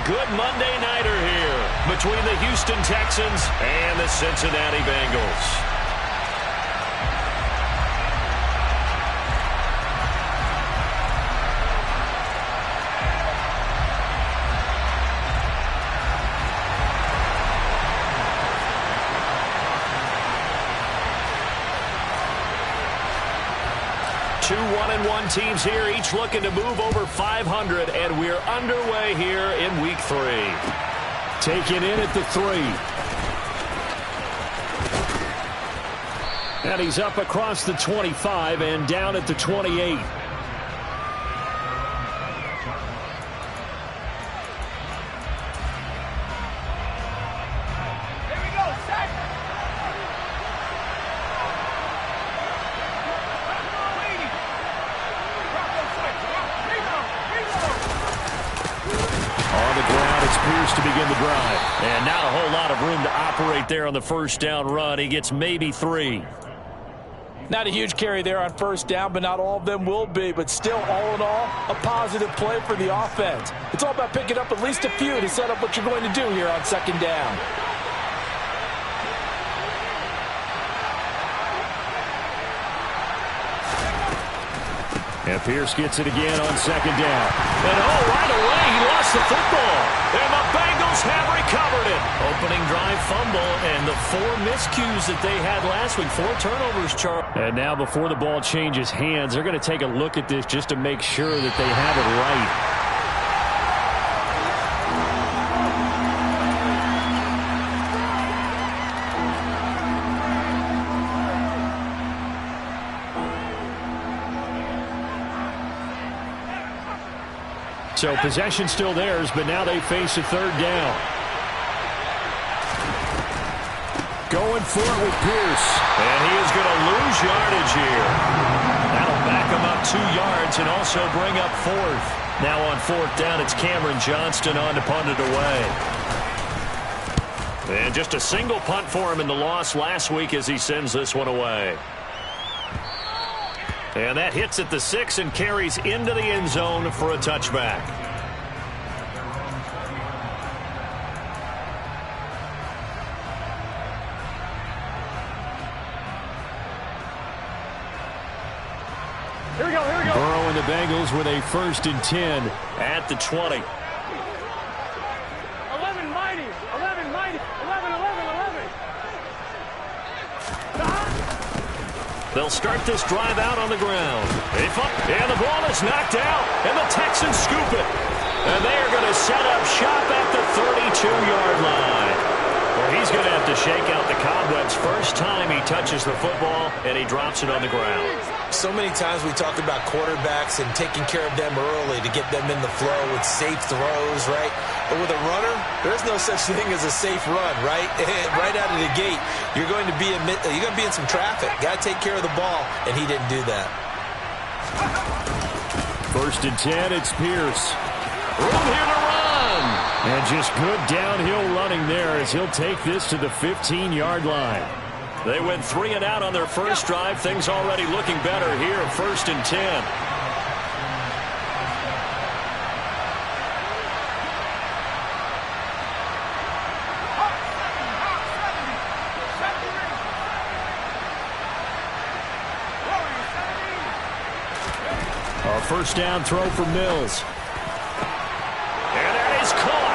good Monday nighter here between the Houston Texans and the Cincinnati Bengals. Two 1-1 teams here, each looking to move over 500, and we're underway here in Week 3. Taken in at the 3. And he's up across the 25 and down at the 28. To begin the drive. And not a whole lot of room to operate there on the first down run. He gets maybe 3. Not a huge carry there on first down, but not all of them will be. But still, all in all, a positive play for the offense. It's all about picking up at least a few to set up what you're going to do here on second down. And Pierce gets it again on second down. And right away, he lost the football. And the Bengals have recovered it. Opening drive fumble and the 4 miscues that they had last week. 4 turnovers, Charles. And now before the ball changes hands, they're going to take a look at this just to make sure that they have it right. So possession still theirs, but now they face a third down. Going for it with Pierce. And he is going to lose yardage here. That'll back him up 2 yards and also bring up 4th. Now on 4th down, it's Cameron Johnston on to punt it away. And just a single punt for him in the loss last week as he sends this one away. And that hits at the 6 and carries into the end zone for a touchback. Here we go. Burrow and the Bengals with a 1st and 10 at the 20. 11 mighty, 11 mighty, 11, 11, 11. They'll start this drive out on the ground. And the ball is knocked out, and the Texans scoop it. And they are going to set up shop at the 32-yard line. Well, he's going to have to shake out the cobwebs first time he touches the football, and he drops it on the ground. So many times we talk about quarterbacks and taking care of them early to get them in the flow with safe throws, right? But with a runner, there's no such thing as a safe run, right? Right out of the gate, you're going to be in some traffic. Got to take care of the ball, and he didn't do that. 1st and 10, it's Pierce. Room here to run. And just good downhill running there as he'll take this to the 15-yard line. They went 3 and out on their first drive. Things already looking better here. 1st and 10. A 1st down throw for Mills. And that is caught.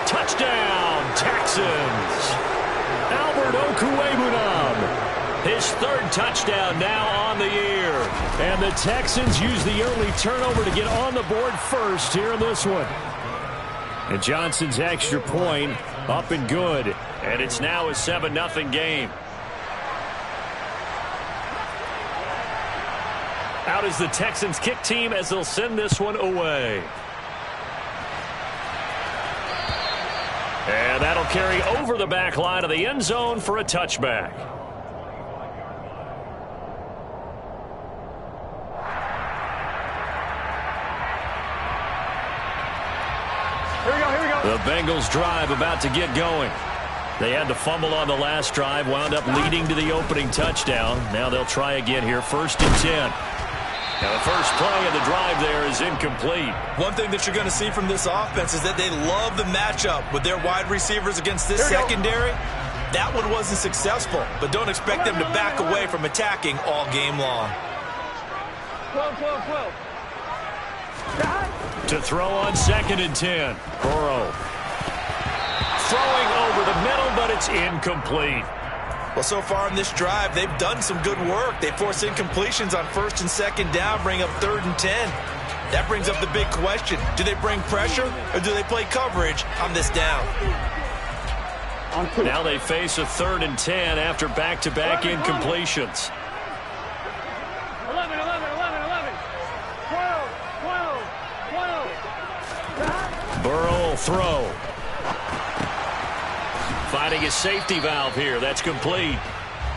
Touchdown, Texans. Albert Okwuegbunam. His 3rd touchdown now on the year. And the Texans use the early turnover to get on the board first here in this one. And Johnson's extra point up and good. And it's now a 7-0 game. Out is the Texans kick team as they'll send this one away. And that'll carry over the back line of the end zone for a touchback. Here we go. The Bengals drive about to get going. They had to fumble on the last drive, wound up leading to the opening touchdown. Now they'll try again here, 1st and 10. Now the first play of the drive there is incomplete. One thing that you're going to see from this offense is that they love the matchup with their wide receivers against this secondary. That one wasn't successful, but don't expect them to back away from attacking all game long. 12. To throw on 2nd and 10. Burrow. Throwing over the middle, but it's incomplete. Well, so far in this drive, they've done some good work. They force incompletions on 1st and 2nd down, bring up 3rd and 10. That brings up the big question. Do they bring pressure or do they play coverage on this down? Now they face a 3rd and 10 after back-to-back incompletions. 11. 12. Burrow will throw. Finding his safety valve here. That's complete.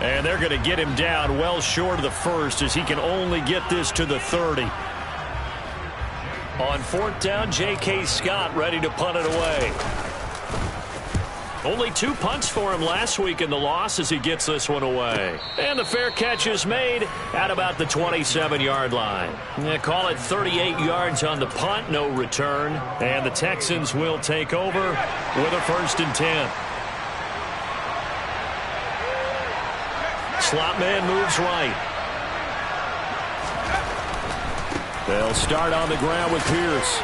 And they're going to get him down well short of the first as he can only get this to the 30. On 4th down, J.K. Scott ready to punt it away. Only 2 punts for him last week in the loss as he gets this one away. And the fair catch is made at about the 27-yard line. They call it 38 yards on the punt, no return. And the Texans will take over with a 1st and 10. Slot man moves right. They'll start on the ground with Pierce.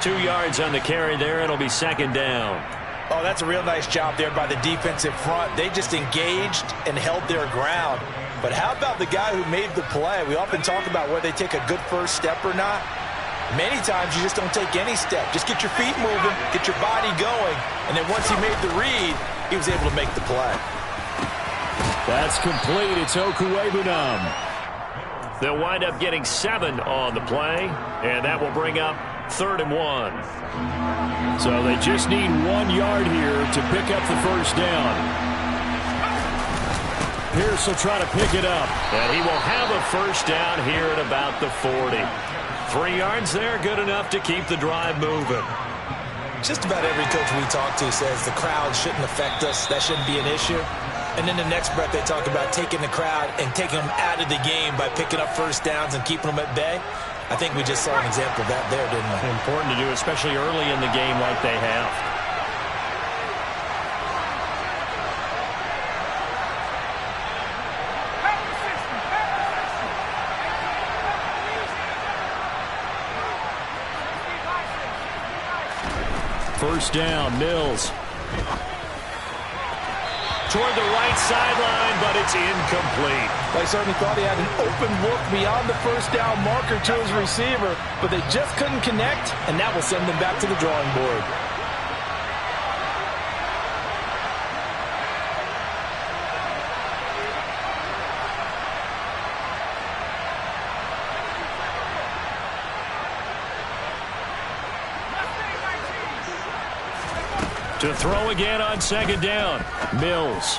2 yards on the carry there. It'll be 2nd down. Oh, that's a real nice job there by the defensive front. They just engaged and held their ground. But how about the guy who made the play? We often talk about whether they take a good first step or not. Many times you just don't take any step. Just get your feet moving, get your body going, and then once he made the read, he was able to make the play. That's complete. It's Okuwebunam. They'll wind up getting 7 on the play, and that will bring up 3rd and 1. So they just need 1 yard here to pick up the 1st down. Pierce will try to pick it up, and he will have a 1st down here at about the 40. 3 yards there, good enough to keep the drive moving. Just about every coach we talk to says the crowd shouldn't affect us. That shouldn't be an issue. And then the next breath they talk about taking the crowd and taking them out of the game by picking up 1st downs and keeping them at bay. I think we just saw an example of that there, didn't we? Important to do, especially early in the game like they have. First down, Mills. Toward the right sideline, but it's incomplete. They certainly thought he had an open look beyond the 1st down marker to his receiver, but they just couldn't connect, and that will send them back to the drawing board. To throw again on 2nd down. Mills.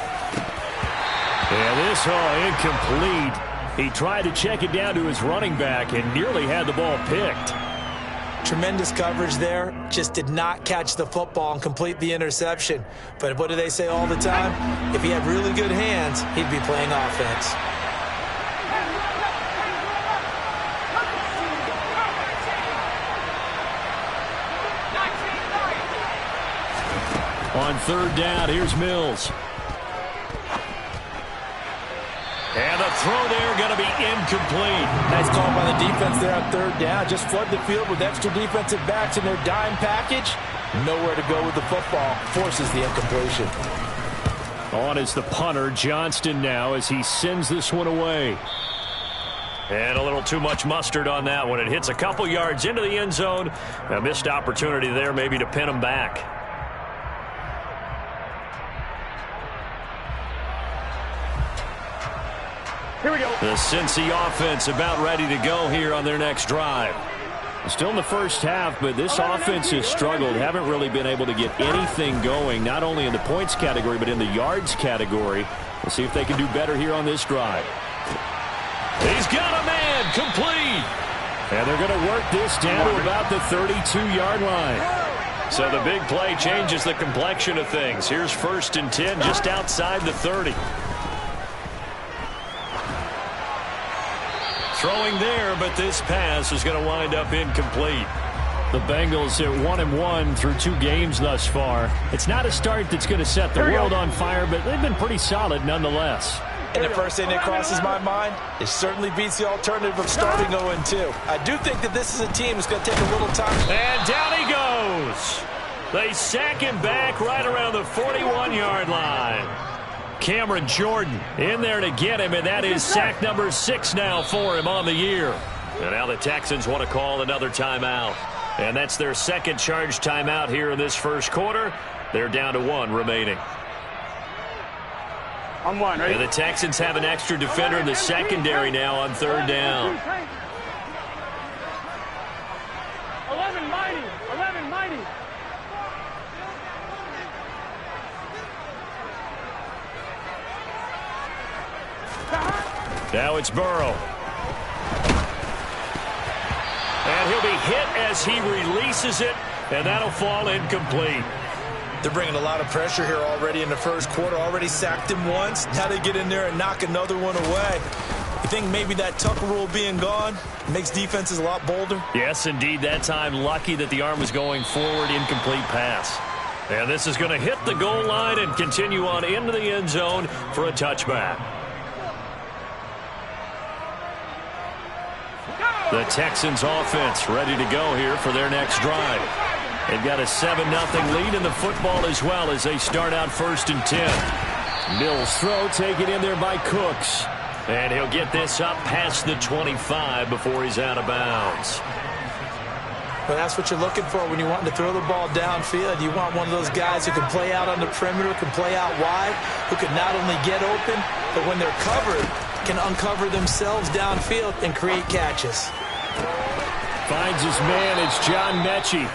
And this incomplete. He tried to check it down to his running back and nearly had the ball picked. Tremendous coverage there. Just did not catch the football and complete the interception. But what do they say all the time? If he had really good hands, he'd be playing offense. On 3rd down, here's Mills. And the throw there going to be incomplete. Nice call by the defense there on 3rd down. Just flood the field with extra defensive backs in their dime package. Nowhere to go with the football. Forces the incompletion. On is the punter, Johnston, now as he sends this one away. And a little too much mustard on that one. It hits a couple yards into the end zone. A missed opportunity there maybe to pin him back. Here we go. The Cincy offense about ready to go here on their next drive. Still in the first half, but this offense has struggled. Haven't really been able to get anything going, not only in the points category, but in the yards category. We'll see if they can do better here on this drive. He's got a man, complete. And they're going to work this down to about the 32-yard line. So the big play changes the complexion of things. Here's 1st and 10 just outside the 30. Throwing there, but this pass is going to wind up incomplete. The Bengals at 1-1 through 2 games thus far. It's not a start that's going to set the world on fire, but they've been pretty solid nonetheless. And the first thing that crosses my mind, it certainly beats the alternative of starting 0-2. I do think that this is a team that's going to take a little time. And down he goes. They sack him back right around the 41-yard line. Cameron Jordan in there to get him, and that is sack number 6 now for him on the year. And now the Texans want to call another timeout. And that's their second charge timeout here in this first quarter. They're down to 1 remaining. On 1, right? And the Texans have an extra defender in the secondary now on 3rd down. 11 mighty. 11 mighty. Now it's Burrow. And he'll be hit as he releases it, and that'll fall incomplete. They're bringing a lot of pressure here already in the first quarter. Already sacked him once. Now they get in there and knock another one away. You think maybe that Tucker rule being gone makes defenses a lot bolder? Yes, indeed. That time, lucky that the arm was going forward, incomplete pass. And this is going to hit the goal line and continue on into the end zone for a touchback. The Texans offense ready to go here for their next drive. They've got a 7-0 lead in the football as well as they start out 1st and 10. Mills throw taken in there by Cooks. And he'll get this up past the 25 before he's out of bounds. Well, that's what you're looking for when you want to throw the ball downfield. You want one of those guys who can play out on the perimeter, can play out wide, who can not only get open, but when they're covered, can uncover themselves downfield and create catches. Finds his man. It's John Mechie.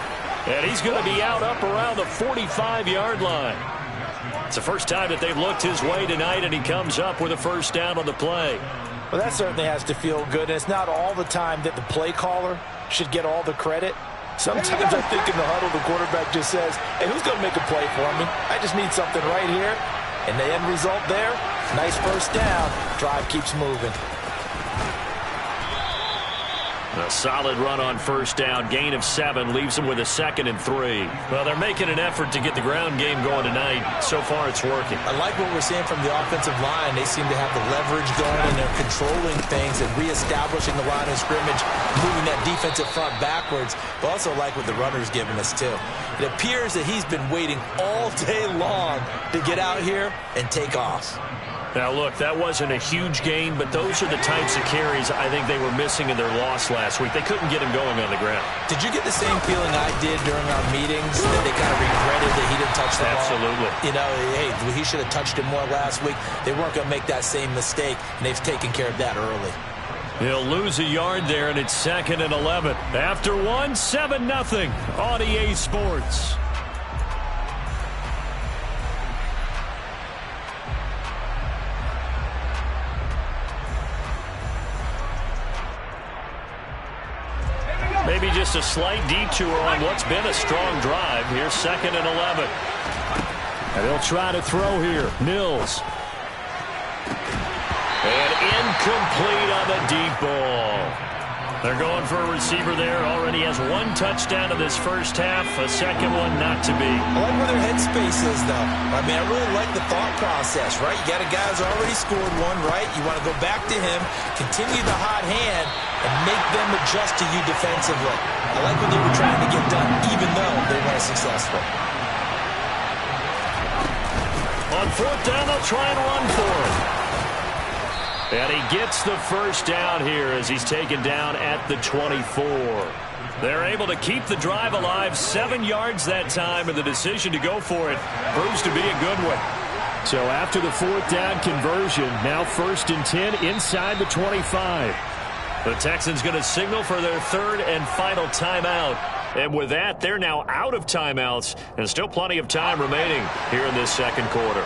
And he's going to be out up around the 45-yard line. It's the first time that they've looked his way tonight, and he comes up with a first down on the play. Well, that certainly has to feel good. And it's not all the time that the play caller should get all the credit. Sometimes I think in the huddle, the quarterback just says, hey, who's going to make a play for me? I just need something right here. And the end result there, nice first down. Drive keeps moving. A solid run on first down. Gain of 7 leaves them with a 2nd and 3. Well, they're making an effort to get the ground game going tonight. So far, it's working. I like what we're seeing from the offensive line. They seem to have the leverage going, and they're controlling things and reestablishing the line of scrimmage, moving that defensive front backwards. But also like what the runner's giving us, too. It appears that he's been waiting all day long to get out here and take off. Now, look, that wasn't a huge gain, but those are the types of carries I think they were missing in their loss last week. They couldn't get him going on the ground. Did you get the same feeling I did during our meetings, that they kind of regretted that he didn't touch the ball? Absolutely. You know, hey, he should have touched it more last week. They weren't going to make that same mistake, and they've taken care of that early. He'll lose a yard there, and it's 2nd and 11. After 1, 7-0 on EA Sports. Maybe just a slight detour on what's been a strong drive. Here's 2nd and 11. And they'll try to throw here. Mills. And incomplete on the deep ball. They're going for a receiver there. Already has 1 touchdown in this first half. A second one not to be. I like where their headspace is, though. I mean, I really like the thought process, right? You got a guy who's already scored 1, right? You want to go back to him, continue the hot hand, and make them adjust to you defensively. I like what they were trying to get done, even though they weren't successful. On 4th down, they'll try and run for him. And he gets the first down here as he's taken down at the 24. They're able to keep the drive alive, 7 yards that time, and the decision to go for it proves to be a good one. So after the 4th down conversion, now 1st and 10 inside the 25. The Texans going to signal for their 3rd and final timeout. And with that, they're now out of timeouts, and still plenty of time remaining here in this second quarter.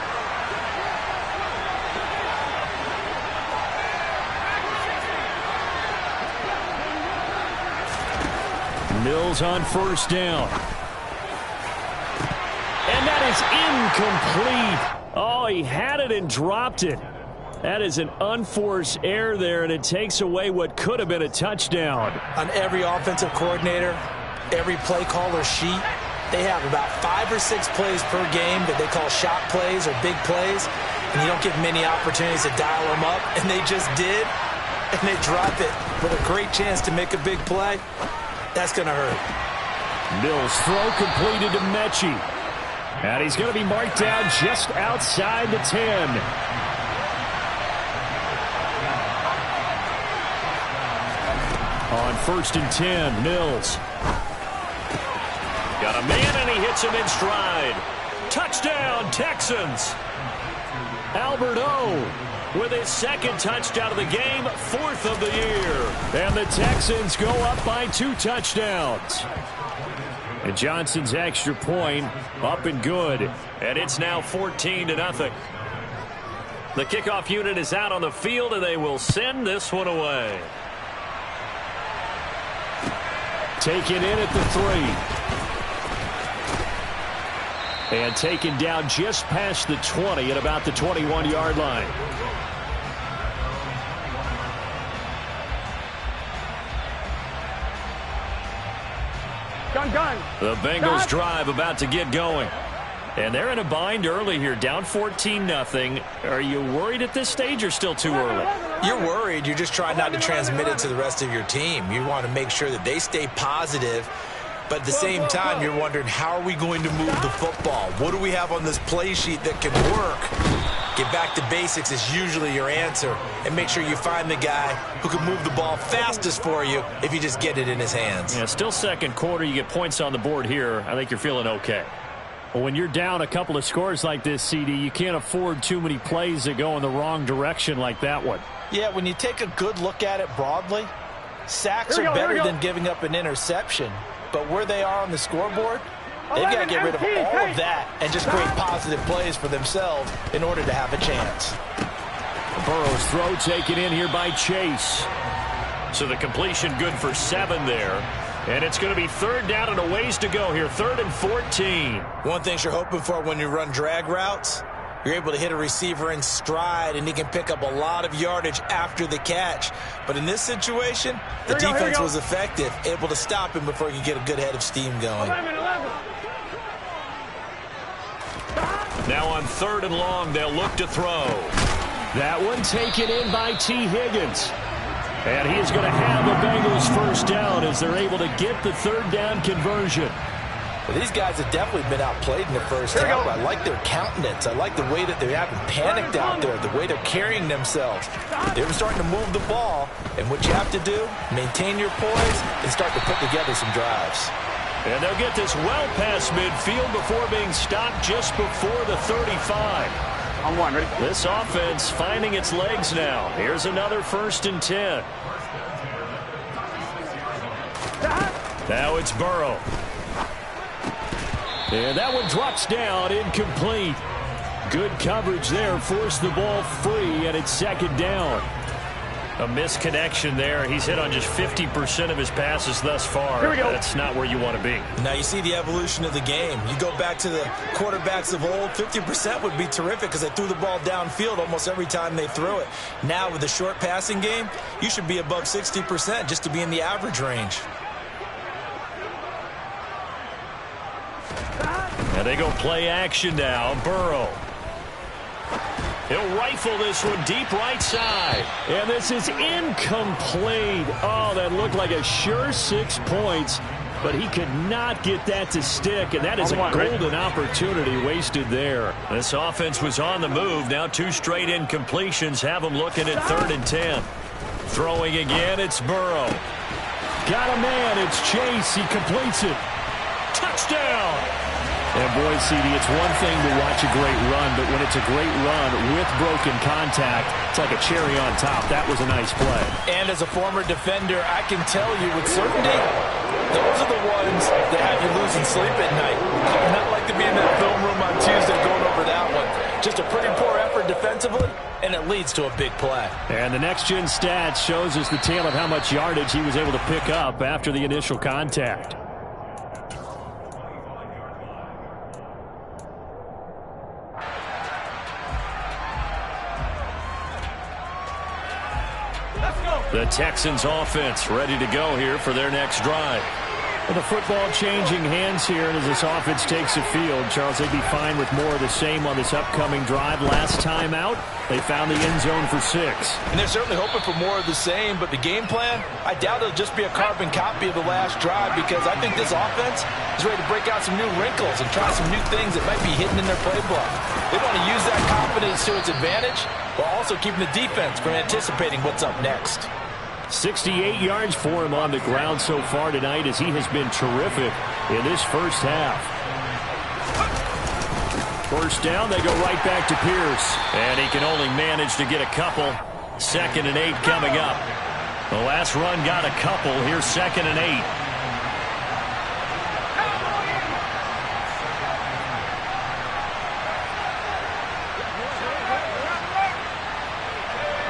Mills on 1st down. And that is incomplete. Oh, he had it and dropped it. That is an unforced error there, and it takes away what could have been a touchdown. On every offensive coordinator, every play caller sheet, they have about 5 or 6 plays per game that they call shot plays or big plays, and you don't get many opportunities to dial them up, and they just did, and they drop it with a great chance to make a big play. That's going to hurt. Mills' throw completed to Mechie. And he's going to be marked down just outside the 10. On 1st and 10, Mills. Got a man, and he hits him in stride. Touchdown, Texans. Albert O with his 2nd touchdown of the game, 4th of the year. And the Texans go up by 2 touchdowns. And Johnson's extra point up and good. And it's now 14-0. The kickoff unit is out on the field, and they will send this one away. Taken in at the 3. And taken down just past the 20 at about the 21-yard line. Gun. The Bengals drive about to get going. And they're in a bind early here, down 14-0. Are you worried at this stage or still too early? You're worried. You're just trying not to transmit it to the rest of your team. You want to make sure that they stay positive. But at the same time, you're wondering, how are we going to move the football? What do we have on this play sheet that can work? Get back to basics is usually your answer. And make sure you find the guy who can move the ball fastest for you if you just get it in his hands. Yeah, still 2nd quarter. You get points on the board here. I think you're feeling okay. But when you're down a couple of scores like this, CD, you can't afford too many plays that go in the wrong direction like that one. Yeah, when you take a good look at it broadly, sacks are better than giving up an interception. But where they are on the scoreboard, they've got to get rid of all of that and just create positive plays for themselves in order to have a chance. Burrow's throw taken in here by Chase. So the completion good for 7 there. And it's going to be 3rd down and a ways to go here. 3rd and 14. One thing you're hoping for when you run drag routes, you're able to hit a receiver in stride, and he can pick up a lot of yardage after the catch. But in this situation, the defense was effective, able to stop him before he could get a good head of steam going. 11. Now on 3rd and long, they'll look to throw. That one taken in by T. Higgins. And he is going to have the Bengals 1st down as they're able to get the 3rd down conversion. Well, these guys have definitely been outplayed in the first half. I like their countenance. I like the way that they haven't panicked out there, the way they're carrying themselves. They're starting to move the ball, and what you have to do, maintain your poise and start to put together some drives. And they'll get this well past midfield before being stopped just before the 35. On 1, ready? This offense finding its legs now. Here's another 1st and 10. Now it's Burrow. And that one drops down, incomplete. Good coverage there, forced the ball free, and it's 2nd down. A misconnection there. He's hit on just 50% of his passes thus far. Here we go. That's not where you want to be. Now you see the evolution of the game. You go back to the quarterbacks of old, 50% would be terrific because they threw the ball downfield almost every time they threw it. Now with the short passing game, you should be above 60% just to be in the average range. And they go play action now. Burrow. He'll rifle this one deep right side. And this is incomplete. Oh, that looked like a sure 6 points. But he could not get that to stick. And that is a golden opportunity wasted there. This offense was on the move. Now 2 straight incompletions have them looking at 3rd and 10. Throwing again, it's Burrow. Got a man, it's Chase. He completes it. Touchdown! And boy, CD, it's one thing to watch a great run, but when it's a great run with broken contact, it's like a cherry on top. That was a nice play. And as a former defender, I can tell you with certainty, those are the ones that have you losing sleep at night. Not like to be in that film room on Tuesday going over that one. Just a pretty poor effort defensively, and it leads to a big play. And the next-gen stats shows us the tale of how much yardage he was able to pick up after the initial contact. The Texans offense ready to go here for their next drive. Well, the football changing hands here, and as this offense takes the field, Charles, they'd be fine with more of the same on this upcoming drive. Last time out, they found the end zone for 6. And they're certainly hoping for more of the same, but the game plan, I doubt it'll just be a carbon copy of the last drive, because I think this offense is ready to break out some new wrinkles and try some new things that might be hidden in their playbook. They want to use that confidence to its advantage, while also keeping the defense from anticipating what's up next. 68 yards for him on the ground so far tonight, as he has been terrific in this first half. First down, they go right back to Pierce. And he can only manage to get a couple. 2nd and 8 coming up. The last run got a couple. Here's 2nd and 8.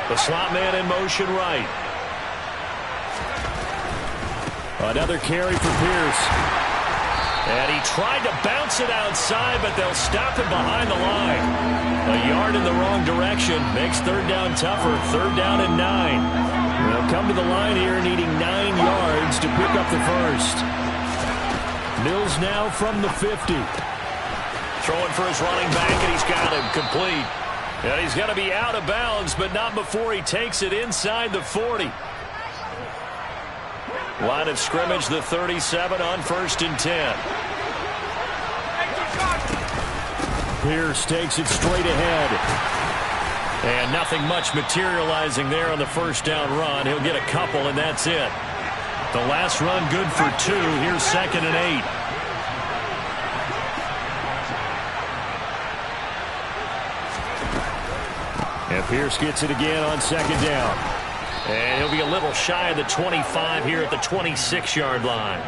The slot man in motion right. Another carry for Pierce. And he tried to bounce it outside, but they'll stop him behind the line. A yard in the wrong direction makes 3rd down tougher. 3rd down and 9. They'll come to the line here needing 9 yards to pick up the first. Mills now from the 50. Throwing for his running back, and he's got him complete. And he's going to be out of bounds, but not before he takes it inside the 40. Line of scrimmage, the 37 on 1st and 10. Pierce takes it straight ahead. And nothing much materializing there on the first down run. He'll get a couple, and that's it. The last run good for 2. Here's 2nd and 8. And Pierce gets it again on 2nd down. And he'll be a little shy of the 25 here at the 26-yard line.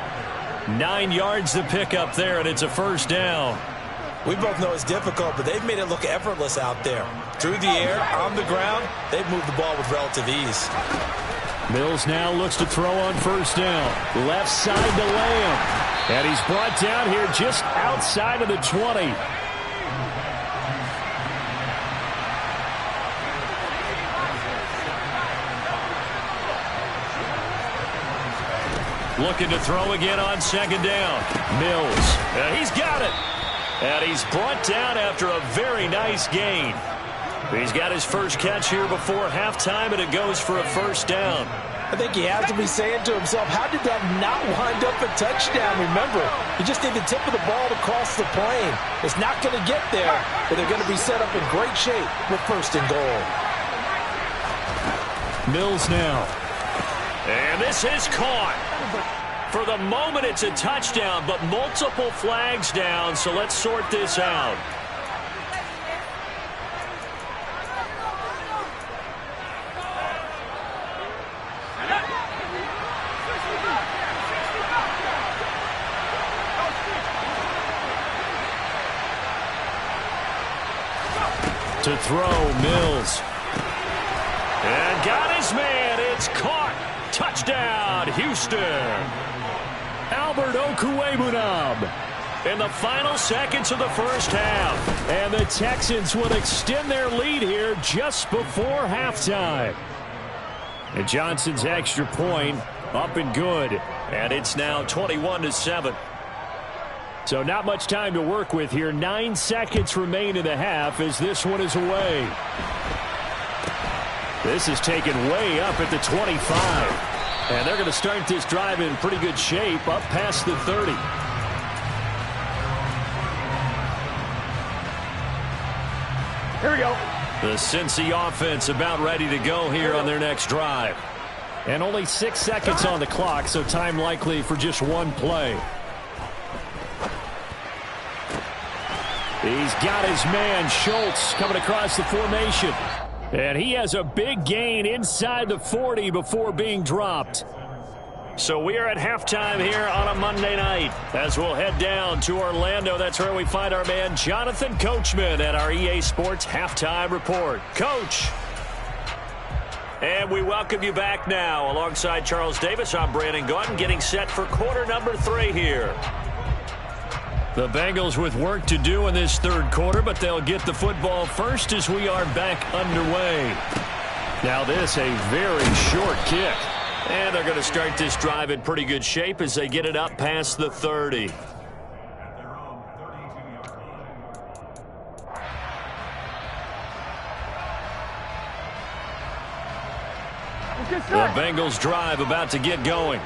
9 yards to pick up there, and it's a first down. We both know it's difficult, but they've made it look effortless out there. Through the air, on the ground, they've moved the ball with relative ease. Mills now looks to throw on first down. Left side to Lamb. And he's brought down here just outside of the 20. Looking to throw again on 2nd down. Mills. He's got it. And he's brought down after a very nice gain. He's got his first catch here before halftime, and it goes for a first down. I think he has to be saying to himself, how did that not wind up a touchdown? Remember, you just need the tip of the ball to cross the plane. It's not going to get there, but they're going to be set up in great shape with 1st and goal. Mills now. And this is caught. For the moment, it's a touchdown, but multiple flags down, so let's sort this out. To throw, Mills. And got his man. It's caught. Touchdown, Houston. Albert Okwuegbunam. In the final seconds of the first half. And the Texans would extend their lead here just before halftime. And Johnson's extra point up and good. And it's now 21-7. So not much time to work with here. 9 seconds remain in the half as this one is away. This is taken way up at the 25. And they're going to start this drive in pretty good shape up past the 30. Here we go. The Cincy offense about ready to go here on their next drive. And only 6 seconds on the clock, so time likely for just one play. He's got his man, Schultz, coming across the formation. And he has a big gain inside the 40 before being dropped. So we are at halftime here on a Monday night as we'll head down to Orlando. That's where we find our man Jonathan Coachman at our EA Sports Halftime Report. Coach. And we welcome you back now. Alongside Charles Davis, I'm Brandon Gaudin, getting set for quarter number 3 here. The Bengals with work to do in this third quarter, but they'll get the football first as we are back underway. Now this, a very short kick. And they're going to start this drive in pretty good shape as they get it up past the 30. The Bengals drive about to get going.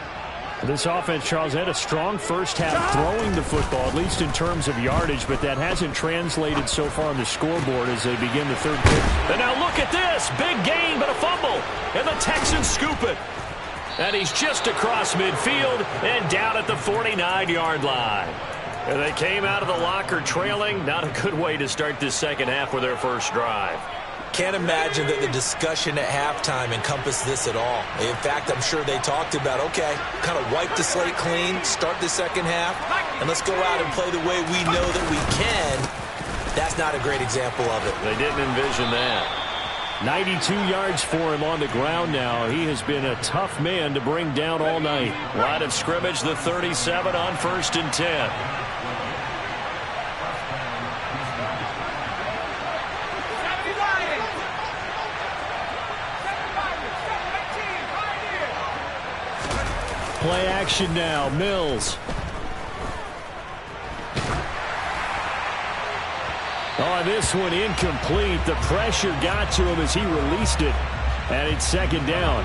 This offense, Charles, had a strong first half throwing the football, at least in terms of yardage, but that hasn't translated so far on the scoreboard as they begin the third quarter. And now look at this. Big gain, but a fumble. And the Texans scoop it. And he's just across midfield and down at the 49-yard line. And they came out of the locker trailing. Not a good way to start this second half with their first drive. Can't imagine that the discussion at halftime encompassed this at all. In fact, I'm sure they talked about, okay, kind of wipe the slate clean, start the second half, and let's go out and play the way we know that we can. That's not a great example of it. They didn't envision that. 92 yards for him on the ground now. He has been a tough man to bring down all night. Line of scrimmage, the 37 on 1st and 10. Play action now. Mills. Oh, this one incomplete. The pressure got to him as he released it. And it's second down.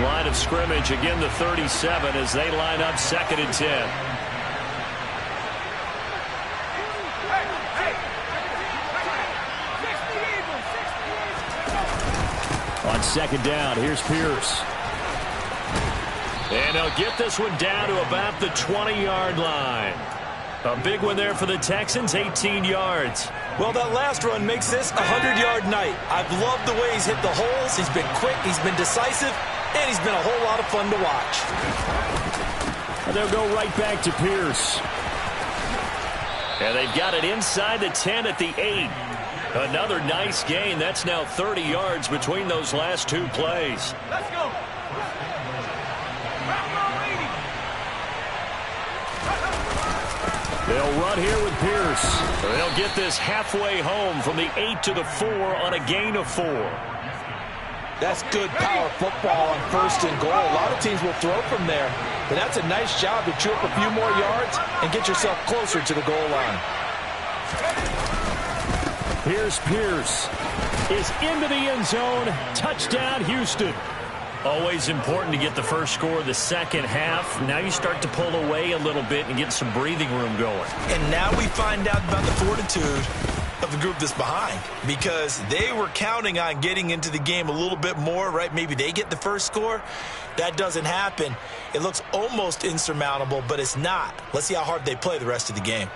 Line of scrimmage, again the 37 as they line up 2nd and 10. On second down, here's Pierce. And they'll get this one down to about the 20-yard line. A big one there for the Texans, 18 yards. Well, that last run makes this a 100-yard night. I've loved the way he's hit the holes. He's been quick, he's been decisive, and he's been a whole lot of fun to watch. And they'll go right back to Pierce. And they've got it inside the 10 at the 8. Another nice gain. That's now 30 yards between those last two plays. Let's go. They'll run here with Pierce. They'll get this halfway home from the 8 to the 4 on a gain of 4. That's good power football on 1st and goal. A lot of teams will throw from there, but that's a nice job to chew up a few more yards and get yourself closer to the goal line. Here's Pierce. Is into the end zone. Touchdown, Houston. Always important to get the first score of the second half. Now you start to pull away a little bit and get some breathing room going. And now we find out about the fortitude of the group that's behind, because they were counting on getting into the game a little bit more, right? Maybe they get the first score. That doesn't happen. It looks almost insurmountable, but it's not. Let's see how hard they play the rest of the game.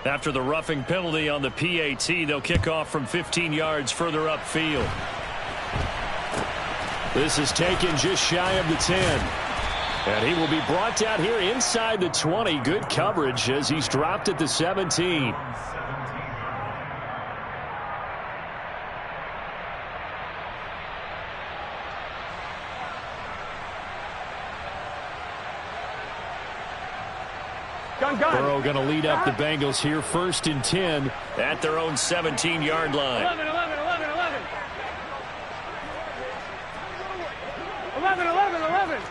After the roughing penalty on the PAT, they'll kick off from 15 yards further upfield. This is taken just shy of the 10. And he will be brought down here inside the 20. Good coverage as he's dropped at the 17. Burrow going to lead up the Bengals here, 1st and 10 at their own 17-yard line. 11. 11.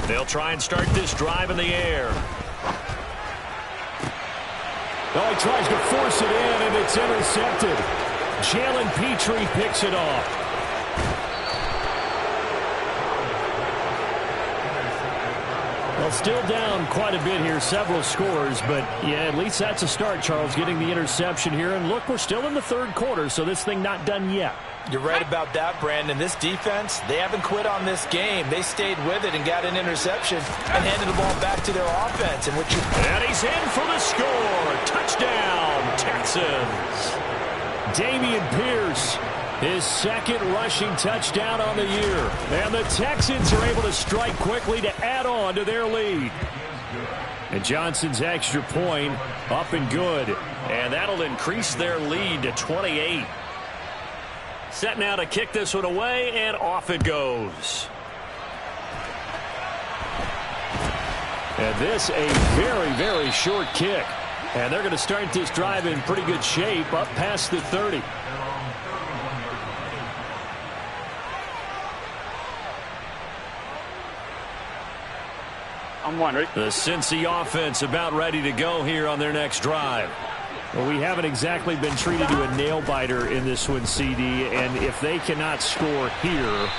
They'll try and start this drive in the air. Oh, he tries to force it in, and it's intercepted. Jalen Petrie picks it off. Well, still down quite a bit here, several scores, but yeah, at least that's a start, Charles, getting the interception here. And look, we're still in the third quarter, so this thing not done yet. You're right about that, Brandon. This defense, they haven't quit on this game. They stayed with it and got an interception and handed the ball back to their offense. And he's in for the score. Touchdown, Texans. Dameon Pierce, his second rushing touchdown on the year. And the Texans are able to strike quickly to add on to their lead. And Johnson's extra point up and good. And that'll increase their lead to 28. Set now to kick this one away, and off it goes. And this a very, very short kick. And they're going to start this drive in pretty good shape up past the 30. I'm one, ready? The Cincy offense about ready to go here on their next drive. Well, we haven't exactly been treated to a nail-biter in this one, CD. And if they cannot score here,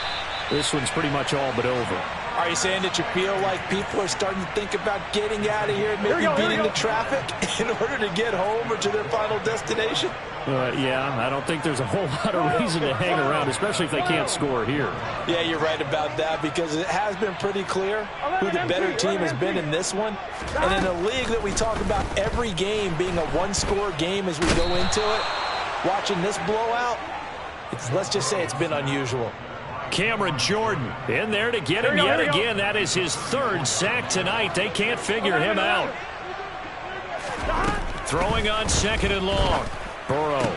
this one's pretty much all but over. Are you saying that you feel like people are starting to think about getting out of here and maybe beating the traffic in order to get home or to their final destination? Yeah, I don't think there's a whole lot of reason to hang around, especially if they can't score here. Yeah, you're right about that because it has been pretty clear who the better team has been in this one. And in a league that we talk about every game being a one-score game as we go into it, watching this blowout, let's just say it's been unusual. Cameron Jordan in there to get him yet again. That is his third sack tonight. They can't figure him out. Throwing on second and long. Burrow.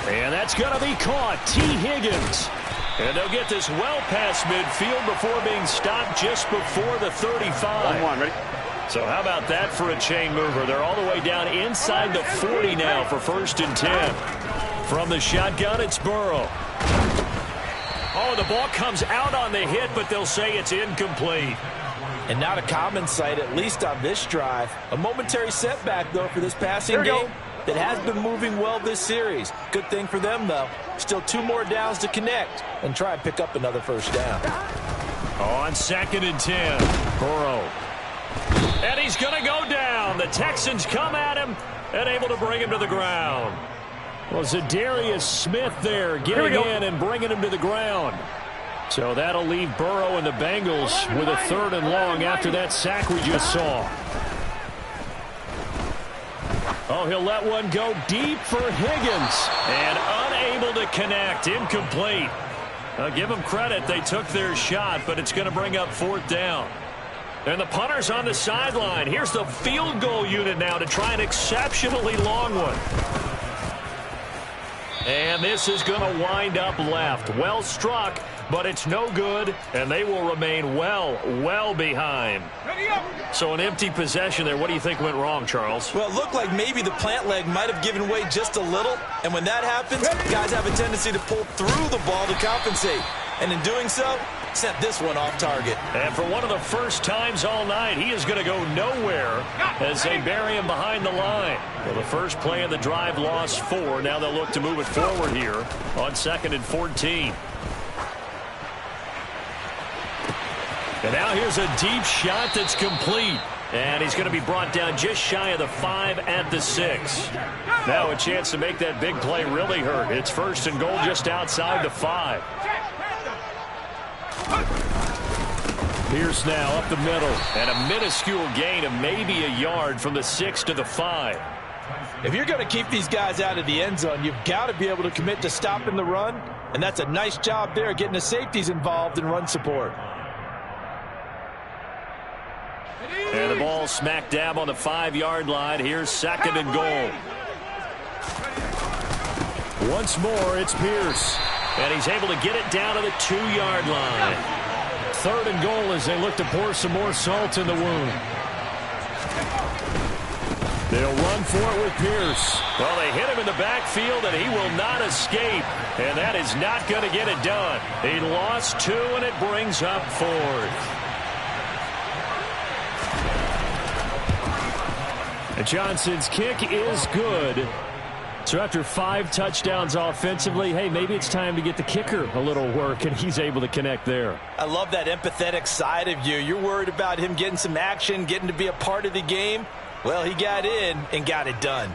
And that's going to be caught. T. Higgins. And they'll get this well past midfield before being stopped just before the 35. 1-1, ready? So how about that for a chain mover? They're all the way down inside the 40 now for 1st and 10. From the shotgun, it's Burrow. Oh, the ball comes out on the hit, but they'll say it's incomplete. And not a common sight, at least on this drive. A momentary setback, though, for this passing game that has been moving well this series. Good thing for them, though. Still 2 more downs to connect and try and pick up another first down. On 2nd and 10, Burrow. And he's going to go down. The Texans come at him and able to bring him to the ground. Well, Zadarius Smith there getting in and bringing him to the ground. So that'll leave Burrow and the Bengals with a 3rd and long after that sack we just saw. Oh, he'll let one go deep for Higgins. And unable to connect. Incomplete. Give them credit. They took their shot, but it's going to bring up 4th down. And the punter's on the sideline. Here's the field goal unit now to try an exceptionally long one. And this is going to wind up left. Well struck, but it's no good, and they will remain well behind. So an empty possession there. What do you think went wrong, Charles? Well, it looked like maybe the plant leg might have given way just a little, and when that happens, guys have a tendency to pull through the ball to compensate. And in doing so, sent this one off target. And for one of the first times all night, he is going to go nowhere as they bury him behind the line. Well, the first play of the drive lost 4. Now they'll look to move it forward here on 2nd and 14. And now here's a deep shot that's complete. And he's going to be brought down just shy of the 5 at the 6. Now a chance to make that big play really hurt. It's 1st and goal just outside the 5. Pierce now up the middle, and a minuscule gain of maybe a yard from the 6 to the 5. If you're going to keep these guys out of the end zone, you've got to be able to commit to stopping the run, and that's a nice job there getting the safeties involved in run support. And the ball smack dab on the 5-yard line. Here's 2nd and goal. Once more, it's Pierce. And he's able to get it down to the 2-yard line. 3rd and goal as they look to pour some more salt in the wound. They'll run for it with Pierce. Well, they hit him in the backfield, and he will not escape. And that is not going to get it done. He lost 2, and it brings up 4th. And Johnson's kick is good. So after 5 touchdowns offensively, hey, maybe it's time to get the kicker a little work, and he's able to connect there. I love that empathetic side of you. You're worried about him getting some action, getting to be a part of the game. Well, he got in and got it done.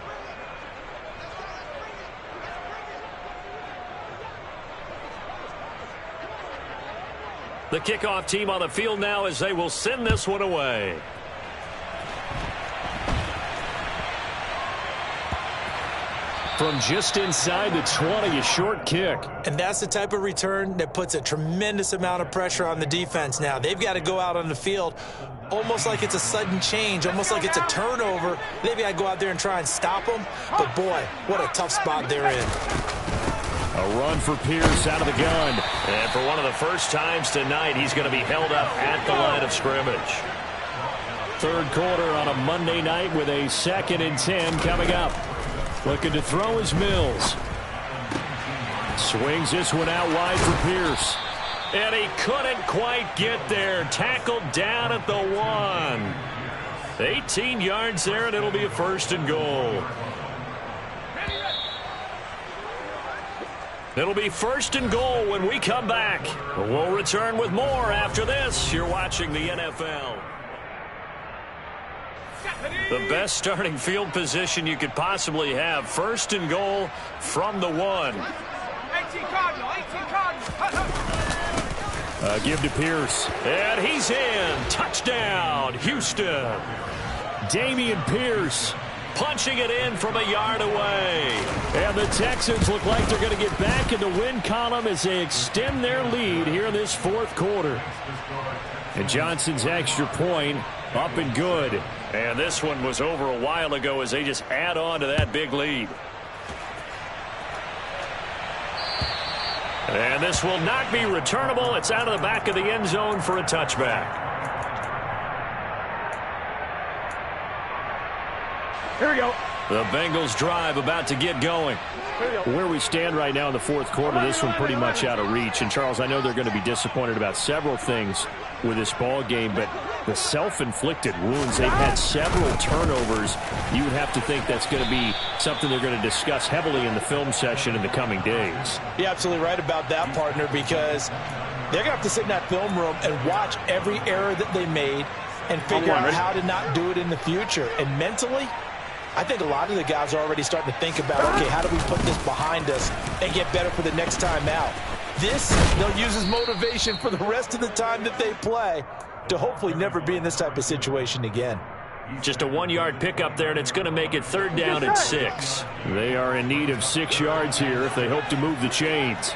The kickoff team on the field now as they will send this one away. From just inside the 20, a short kick. And that's the type of return that puts a tremendous amount of pressure on the defense now. They've got to go out on the field almost like it's a sudden change, almost like it's a turnover. They've got to go out there and try and stop them. But, boy, what a tough spot they're in. A run for Pierce out of the gun. And for one of the first times tonight, he's going to be held up at the line of scrimmage. Third quarter on a Monday night with a 2nd and 10 coming up. Looking to throw is Mills. Swings this one out wide for Pierce. And he couldn't quite get there. Tackled down at the 1. 18 yards there, and it'll be a 1st and goal. It'll be 1st and goal when we come back. We'll return with more after this. You're watching the NFL. The best starting field position you could possibly have. 1st and goal from the 1. 18 Cardinal. Give to Pierce. And he's in. Touchdown, Houston. Dameon Pierce punching it in from a yard away. And the Texans look like they're going to get back in the win column as they extend their lead here in this 4th quarter. And Johnson's extra point up and good. And this one was over a while ago as they just add on to that big lead. And this will not be returnable. It's out of the back of the end zone for a touchback. Here we go. The Bengals drive about to get going. Where we stand right now in the 4th quarter, this one pretty much out of reach. And, Charles, I know they're going to be disappointed about several things with this ball game, but the self-inflicted wounds, they've had several turnovers. You would have to think that's going to be something they're going to discuss heavily in the film session in the coming days. You're absolutely right about that, partner, because they're going to have to sit in that film room and watch every error that they made and figure out how to not do it in the future. And mentally, I think a lot of the guys are already starting to think about, okay, how do we put this behind us and get better for the next time out? This, they'll use as motivation for the rest of the time that they play to hopefully never be in this type of situation again. Just a 1-yard pickup there, and it's going to make it 3rd down and 6. They are in need of 6 yards here if they hope to move the chains.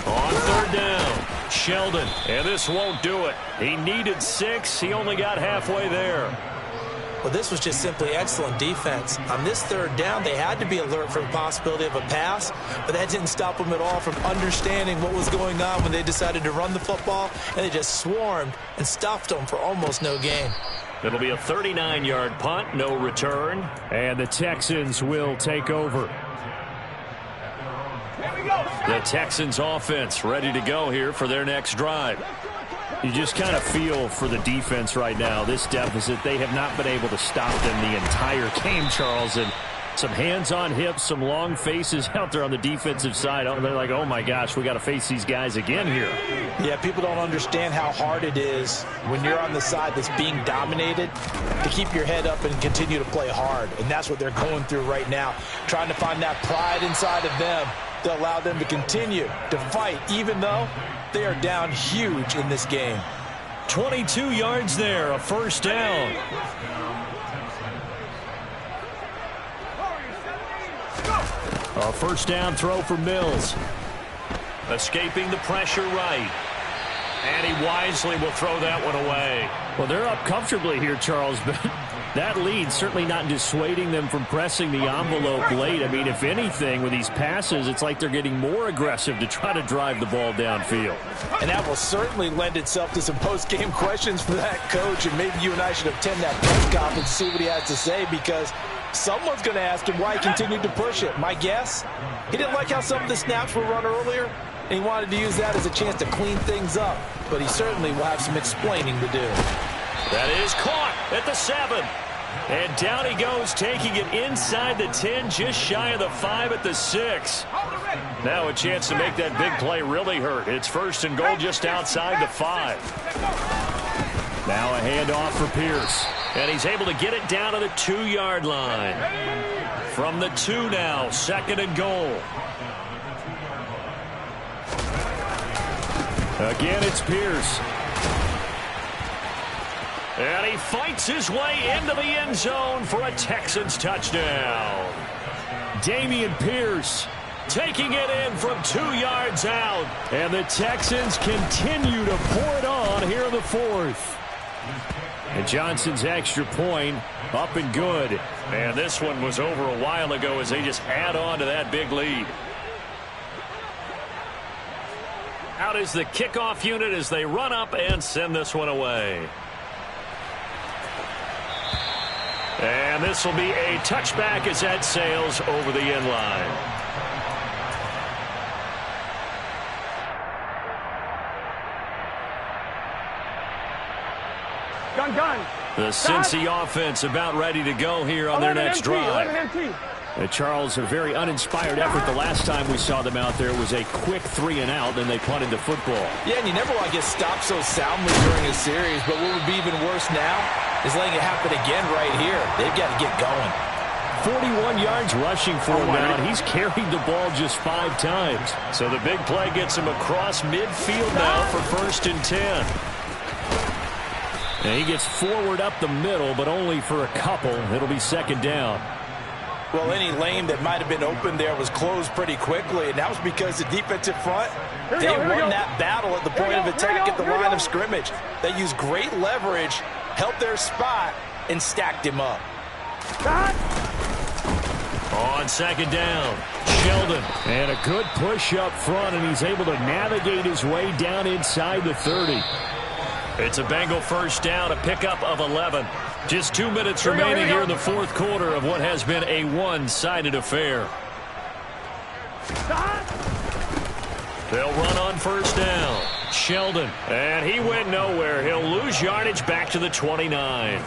On 3rd down, Sheldon, and this won't do it. He needed 6. He only got halfway there. Well, this was just simply excellent defense. On this 3rd down, they had to be alert for the possibility of a pass, but that didn't stop them at all from understanding what was going on when they decided to run the football, and they just swarmed and stuffed them for almost no gain. It'll be a 39-yard punt, no return. And the Texans will take over. The Texans offense ready to go here for their next drive. You just kind of feel for the defense right now. This deficit, they have not been able to stop them the entire game, Charles. And some hands on hips, some long faces out there on the defensive side. They're like, oh, my gosh, we got to face these guys again here. Yeah, people don't understand how hard it is when you're on the side that's being dominated to keep your head up and continue to play hard. And that's what they're going through right now, trying to find that pride inside of them to allow them to continue to fight, even though they are down huge in this game. 22 yards there, a 1st down. A 1st down throw for Mills. Escaping the pressure right. And he wisely will throw that one away. Well, they're up comfortably here, Charles, but that lead certainly not dissuading them from pressing the envelope late. I mean, if anything, with these passes, it's like they're getting more aggressive to try to drive the ball downfield. And that will certainly lend itself to some post-game questions for that coach, and maybe you and I should attend that press conference to see what he has to say, because someone's going to ask him why he continued to push it. My guess, he didn't like how some of the snaps were run earlier, and he wanted to use that as a chance to clean things up. But he certainly will have some explaining to do. That is caught at the 7. And down he goes, taking it inside the 10, just shy of the 5 at the 6. Now a chance to make that big play really hurt. It's 1st and goal just outside the 5. Now a handoff for Pierce. And he's able to get it down to the 2-yard line. From the 2 now, 2nd and goal. Again, it's Pierce. And he fights his way into the end zone for a Texans touchdown. Dameon Pierce taking it in from 2 yards out. And the Texans continue to pour it on here in the 4th. And Johnson's extra point up and good. And this one was over a while ago as they just add on to that big lead. Out is the kickoff unit as they run up and send this one away. And this will be a touchback as that sails over the end line. Gun. The Cincy offense about ready to go here on their next drive. Charles, a very uninspired effort. The last time we saw them out there was a quick 3-and-out, then they punted the football. Yeah, and you never want to get stopped so soundly during a series, but what would be even worse now is letting it happen again right here. They've got to get going. 41 yards rushing for him now. He's carried the ball just 5 times. So the big play gets him across midfield now for 1st and 10. And he gets forward up the middle, but only for a couple. It'll be 2nd down. Well, any lane that might have been open there was closed pretty quickly, and that was because the defensive front, they won that battle at the point of attack at the line of scrimmage. They used great leverage, held their spot, and stacked him up. On 2nd down, Sheldon. And a good push up front, and he's able to navigate his way down inside the 30. It's a Bengal 1st down, a pickup of 11. Just 2 minutes remaining here in the 4th quarter of what has been a one-sided affair. They'll run on 1st down. Sheldon, and he went nowhere. He'll lose yardage back to the 29.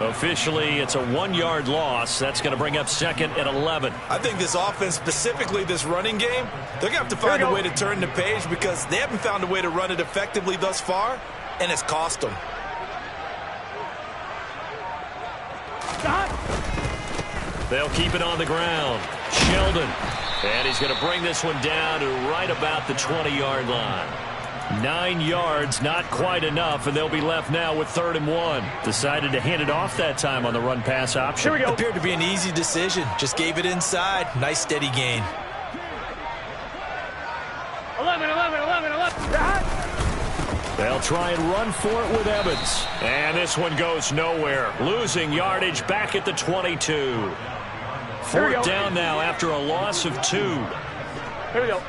Officially, it's a 1-yard loss. That's going to bring up 2nd and 11. I think this offense, specifically this running game, they're going to have to find a way to turn the page because they haven't found a way to run it effectively thus far, and it's cost them. They'll keep it on the ground. Sheldon. And he's going to bring this one down to right about the 20-yard line. 9 yards, not quite enough, and they'll be left now with 3rd and 1. Decided to hand it off that time on the run-pass option. Here we go. Appeared to be an easy decision. Just gave it inside. Nice, steady gain. 11. They'll try and run for it with Evans. And this one goes nowhere. Losing yardage back at the 22. 4th down now after a loss of 2. Here we go.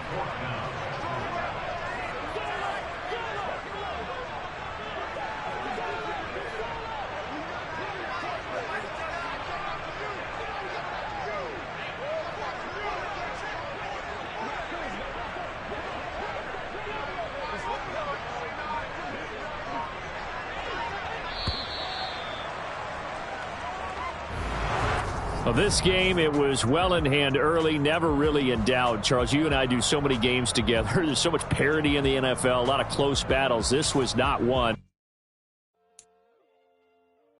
Well, this game, it was well in hand early, never really in doubt. Charles, you and I do so many games together. There's so much parity in the NFL, a lot of close battles. This was not one.